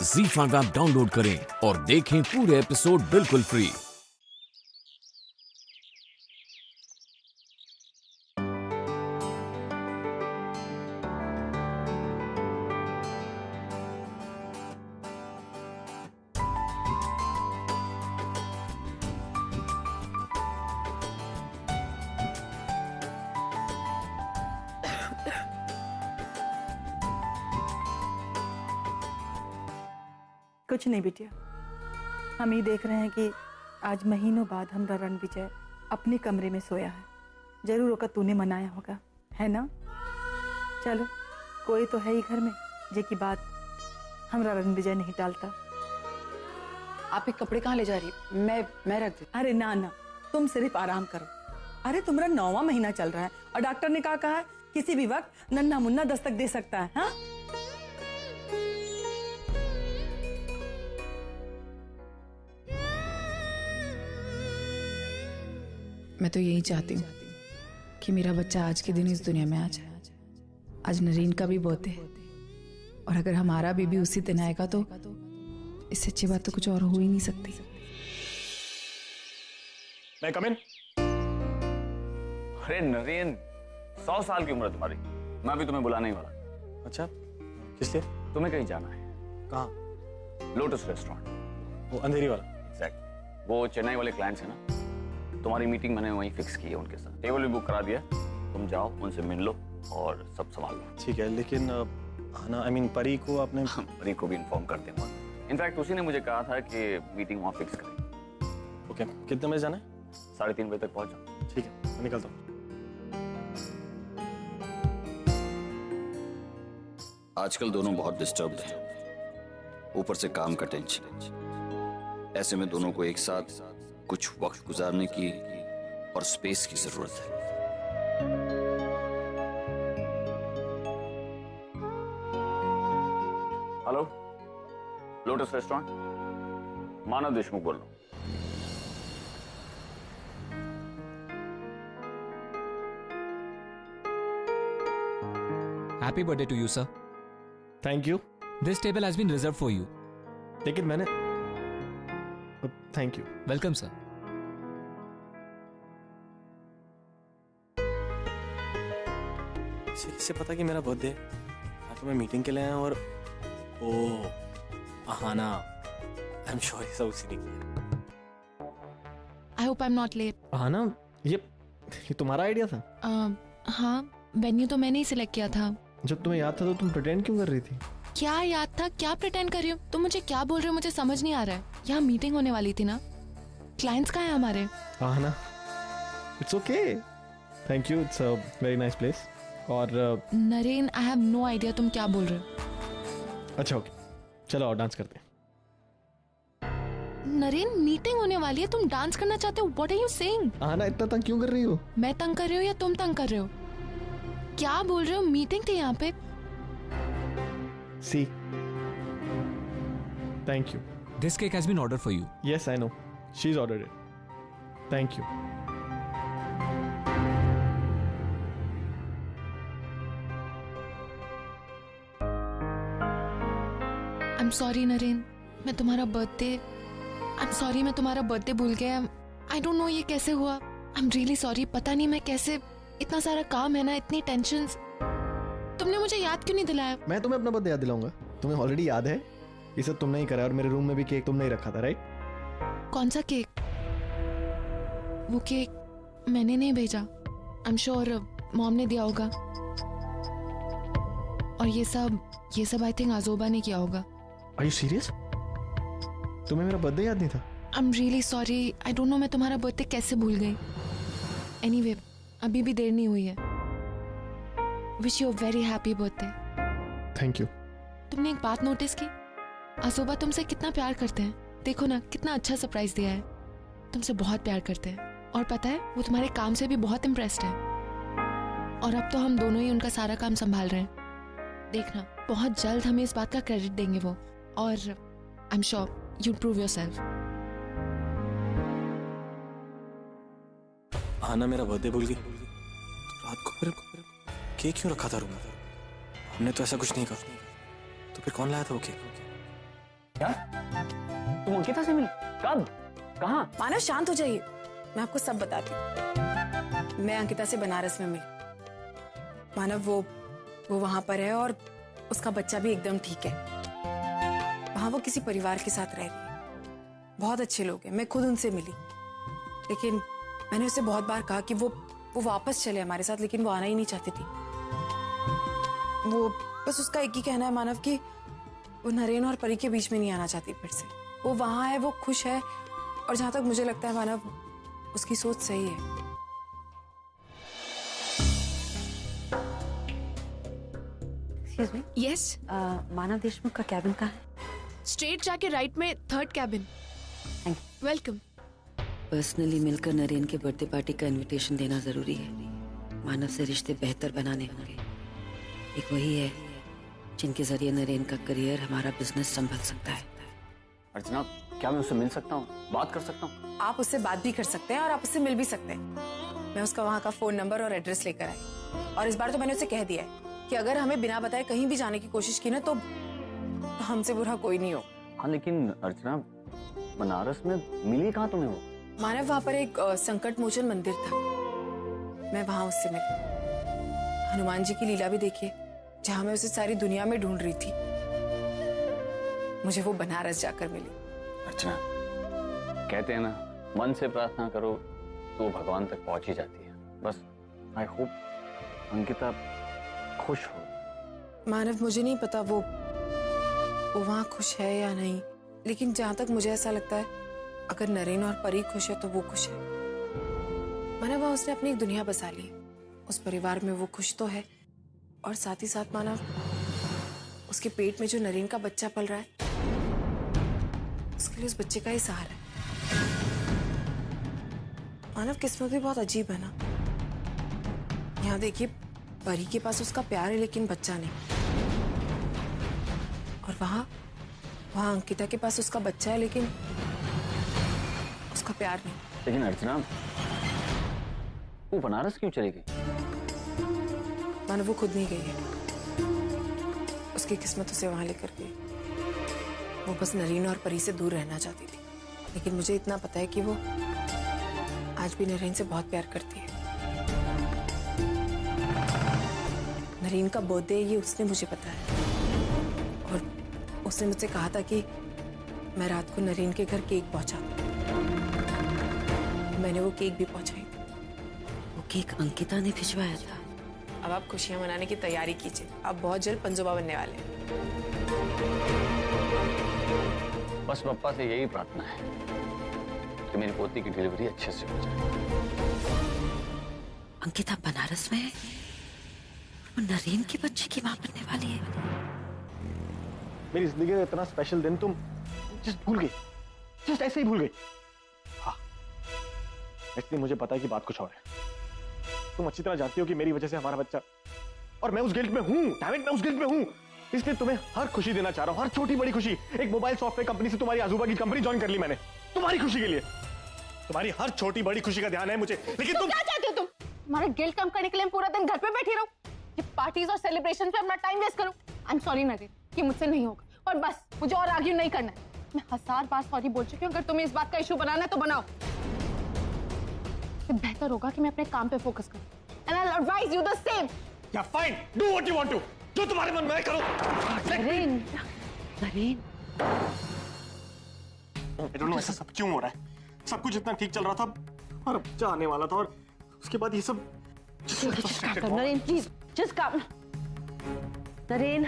ZEE5 app download करें और देखें पूरे एपिसोड बिल्कुल फ्री। कुछ नहीं बिटिया, हम ही देख रहे हैं कि आज महीनों बाद हमारा रणविजय अपने कमरे में सोया है। जरूर होगा तूने मनाया होगा, है ना? चलो, कोई तो है ही घर में जे की बात हमारा रणविजय नहीं टालता। आप ये कपड़े कहाँ ले जा रही? मैं रख दूँ। अरे ना ना, तुम सिर्फ आराम करो। अरे तुम्हारा 9वां महीना चल रहा है और डॉक्टर ने कहा है किसी भी वक्त नन्हा मुन्ना दस्तक दे सकता है। हाँ, मैं तो यही चाहती हूँ कि मेरा बच्चा आज के दिन इस दुनिया में आ जाए। आज नरीन का भी बर्थडे है और अगर हमारा बेबी उसी दिन आएगा तो इससे अच्छी बात तो कुछ और हो ही नहीं सकती। मैं कम इन? अरे नरेन, 100 साल की उम्र है तुम्हारी, मैं भी तुम्हें बुलाने ही वाला। अच्छा, किस लिए? तुम्हें कहीं जाना है। कहाँ? लोटस रेस्टोरेंट, वो अंधेरी वाला। एग्जैक्ट। वो चेन्नई वाले क्लाइंट्स हैं ना, तुम्हारी मीटिंग मैंने वहीं फिक्स की है उनके साथ। टेबल भी बुक करा दिया, तुम जाओ उनसे मिल लो और सब संभाल लो। ठीक है, लेकिन आना परी को आपने? परी को भी इन्फॉर्म कर दूंगा। इनफैक्ट उसी ने मुझे कहा था कि मीटिंग वहाँ फिक्स करें। ओके, कितने बजे जाना है? 3:30 बजे तक पहुँच जाओ। ठीक है, मैं निकलता हूँ। आजकल दोनों बहुत डिस्टर्ब्ड हैं, ऊपर से काम का टेंशन। ऐसे में दोनों को एक साथ कुछ वक्त गुजारने की और स्पेस की जरूरत है। हेलो, लोटस रेस्टोरेंट, मानव देशमुख बोल रहा हूँ। Happy birthday to you, sir. Thank you. This table has been reserved for you. लेकिन मैंने थैंक यू। Welcome, sir. किससे पता कि मेरा बर्थडे है? तो मैं मीटिंग के लिए आया और आहाना, आई एम श्योर ये सब उसी ने किया। I hope I'm not late. Aahana, ये तुम्हारा आइडिया था? हाँ, वेन्यू तो मैंने ही सिलेक्ट किया था। जब तुम्हें याद था तो तुम प्रिटेंड क्यों कर रही थी? क्या याद था? क्या प्रिटेंड कर रही हूँ? तुम मुझे क्या बोल रहे हो? मुझे समझ नहीं आ रहा है। यहाँ मीटिंग होने वाली थी ना, क्लाइंट्स कहाँ हैं हमारे? Aahana, it's okay, thank you, it's a very nice place. और Naren, I have no idea तुम क्या बोल रहे हो। अच्छा ओके, चलो और डांस करते हैं। नरेन, मीटिंग होने वाली है, तुम डांस करना चाहते हो? What are you saying? Aahana, इतना तंग क्यों कर रही हो? मैं तंग कर रही हूँ या तुम तंग कर रहे हो? क्या बोल रहे हो? मीटिंग थी यहाँ पे। See, thank you. This cake has been ordered for you. Yes, I know. She's ordered it. Thank you. I'm sorry Naren, मैं तुम्हारा बर्थडे भूल गया। I don't know ये कैसे हुआ। I'm really sorry, पता नहीं मैं कैसे, इतना सारा काम है ना, इतनी टेंशन्स। तुमने मुझे याद क्यों नहीं दिलाया? मैं तुम्हें अपना बर्थडे याद दिलाऊंगा। तुम्हें ऑलरेडी याद है, ये सब तुमने ही करा और मेरे रूम में भी केक तुमने ही रखा था, राइट? कौन सा केक? वो केक मैंने नहीं भेजा। I'm sure मॉम ने दिया होगा। और ये सब आई थिंक आजोबा ने किया होगा। Are you serious? तुम्हें मेरा बर्थडे याद नहीं था? I'm really sorry, I don't know मैं तुम्हारा बर्थडे कैसे भूल गई। Anyway, अभी भी देर नहीं हुई है। Wish you a very happy birthday. Thank you. तुमने एक बात नोटिस की? आजोबा तुमसे कितना प्यार करते हैं। देखो ना, कितना अच्छा सरप्राइज दिया है। तुमसे बहुत प्यार करते हैं और पता है वो तुम्हारे काम से भी बहुत इम्प्रेस्ड है। और अब तो हम दोनों ही उनका सारा काम संभाल रहे हैं। देखना, बहुत जल्द हमें इस बात का क्रेडिट देंगे वो। और I am sure you prove yourself. आना, मेरा बर्थडे भूल गई। रात को फिर केक क्यों रखा था रूम में? हमने तो ऐसा कुछ नहीं कहा। तो फिर कौन लाया था वो केक? क्या? तुम अंकिता से मिली? कब? कहाँ? मानव शांत हो जाइए, मैं आपको सब बताती हूँ। मैं अंकिता से बनारस में मिली। मानव वो वहां पर है और उसका बच्चा भी एकदम ठीक है। वहां वो किसी परिवार के साथ रह रही है। बहुत अच्छे लोग हैं, मैं खुद उनसे मिली। लेकिन मैंने उसे बहुत बार कहा कि वो वापस चले हमारे साथ, लेकिन वो आना ही नहीं चाहती थी। वो बस उसका एक ही कहना है मानव कि वो नरेन और परी के बीच में नहीं आना चाहती फिर से। वो वहां है, वो खुश है, और जहां तक मुझे लगता है मानव, उसकी सोच सही है। एक्सक्यूज मी, यस, मानव देशमुख का कैबिन कहाँ है? स्ट्रेट जाके राइट में 3rd cabin. Thank welcome. Personally मिलकर नरेन के बर्थडे पार्टी का इनविटेशन देना जरूरी है। मानव से रिश्ते बेहतर बनाने होंगे। एक वही है जिनके जरिए नरेन का करियर, हमारा बिजनेस संभल सकता है। अर्चना, क्या मैं उससे मिल सकता हूँ, बात कर सकता हूँ? आप उससे बात भी कर सकते हैं और आप उससे मिल भी सकते हैं। मैं उसका वहां का फोन नंबर और एड्रेस लेकर आई, और इस बार तो मैंने उसे कह दिया है कि अगर हमें बिना बताए कहीं भी जाने की कोशिश की ना तो हमसे बुरा कोई नहीं हो। हाँ, लेकिन अर्चना, बनारस में मिली कहाँ तुम्हें वो? मानव, वहां पर एक संकट मोचन मंदिर था, मैं वहां उससे मिली। हनुमान जी की लीला भी देखिए, जहां मैं उसे सारी दुनिया में ढूंढ रही थी, मुझे वो बनारस जाकर मिली। अर्चना, कहते हैं ना, मन से प्रार्थना करो तो भगवान तक पहुंच ही जाती है। बस आई होप अंकिता खुश हो। मानव, मुझे नहीं पता वो वहां खुश है या नहीं, लेकिन जहां तक मुझे ऐसा लगता है, अगर नरेन और परी खुश है तो वो खुश है। मानव, वहां उसने अपनी एक दुनिया बसा ली। उस परिवार में वो खुश तो है, और साथ ही साथ मानव, उसके पेट में जो नरेन का बच्चा पल रहा है, उसके लिए उस बच्चे का ही सहारा है। मानव, किस्मत भी बहुत अजीब है ना। यहाँ देखिए, परी के पास उसका प्यार है लेकिन बच्चा नहीं, और वहां अंकिता के पास उसका बच्चा है लेकिन उसका प्यार नहीं। लेकिन अर्चना, वो बनारस क्यों चली गई? मानो वो खुद नहीं गई है, उसकी किस्मत उसे वहां लेकर गई। वो बस नरेन और परी से दूर रहना चाहती थी, लेकिन मुझे इतना पता है कि वो आज भी नरेन से बहुत प्यार करती है। नरेन का बर्थडे ये उसने मुझे बताया, और उसने मुझसे कहा था कि मैं रात को नरेन के घर केक पहुंचा। मैंने वो केक भी पहुंचाई। वो केक अंकिता ने भिजवाया था। अब आप खुशियां मनाने की तैयारी कीजिए, आप बहुत जल्द पंजोबा बनने वाले हैं। बस पप्पा से यही प्रार्थना है कि मेरी पोती की डिलीवरी अच्छे से हो जाए। अंकिता बनारस में है, वो नरेन के बच्चे की मां बनने वाली है। मेरी जिंदगी का इतना स्पेशल दिन तुम जस्ट भूल गई, जस्ट ऐसे ही भूल गई। हाँ, इसलिए मुझे पता है कि बात कुछ और है। तुम अच्छी तरह जानती हो कि मेरी वजह से हमारा बच्चा, और मैं उस गिल्ट में हूं, डैम इट, मैं उस गिल्ट में हूं। इसलिए तुम्हें हर खुशी देना चाह रहा हूं, हर छोटी बड़ी खुशी। एक मोबाइल सॉफ्टवेयर कंपनी से तुम्हारी आजूबा की कंपनी ज्वाइन कर ली मैंने, तुम्हारी खुशी के लिए। तुम्हारी हर छोटी बड़ी खुशी का ध्यान है मुझे, लेकिन तुम क्या चाहते हो? तुम हमारा गिल्ट कम करने के लिए पूरा दिन घर पे बैठी रहूं, ये पार्टीज और सेलिब्रेशन पे अपना टाइम वेस्ट करूं? आई एम सॉरी नरेन, कि मुझसे नहीं होगा, और बस मुझे और आर्ग्यू नहीं करना है। मैं 1000 बार सॉरी बोल चुकी हूँ। अगर तुम्हें इस बात का इशू बनाना है तो बनाओ। बेहतर होगा कि मैं अपने काम पे फोकस करूं। And I'll advise you the same. Yeah, fine. Do what you want to. जो तुम्हारे मन में है करो। Naren, Naren, I don't know ऐसा सब क्यों हो रहा है? सब कुछ इतना ठीक चल रहा था, और अब जाने वाला था, और उसके बाद ये सब। Naren, please, just calm. Naren,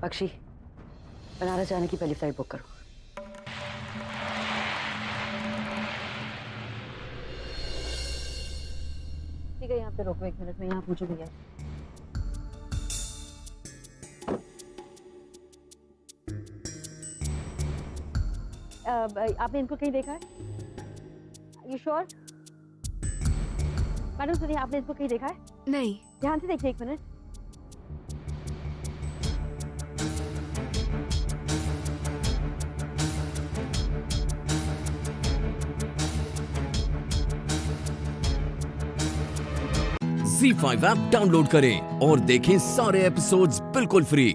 पक्षी, बनारस जाने की पहली फ्लाइट बुक करो। ठीक है, यहाँ पे रोको 1 मिनट में, यहाँ पूछो भैया। आपने इनको कहीं देखा है? You sure? मैडम सुनिए, आपने इनको कहीं देखा है? नहीं। ध्यान से देखिए 1 मिनट। ZEE5 ऐप डाउनलोड करें और देखें सारे एपिसोड्स बिल्कुल फ्री।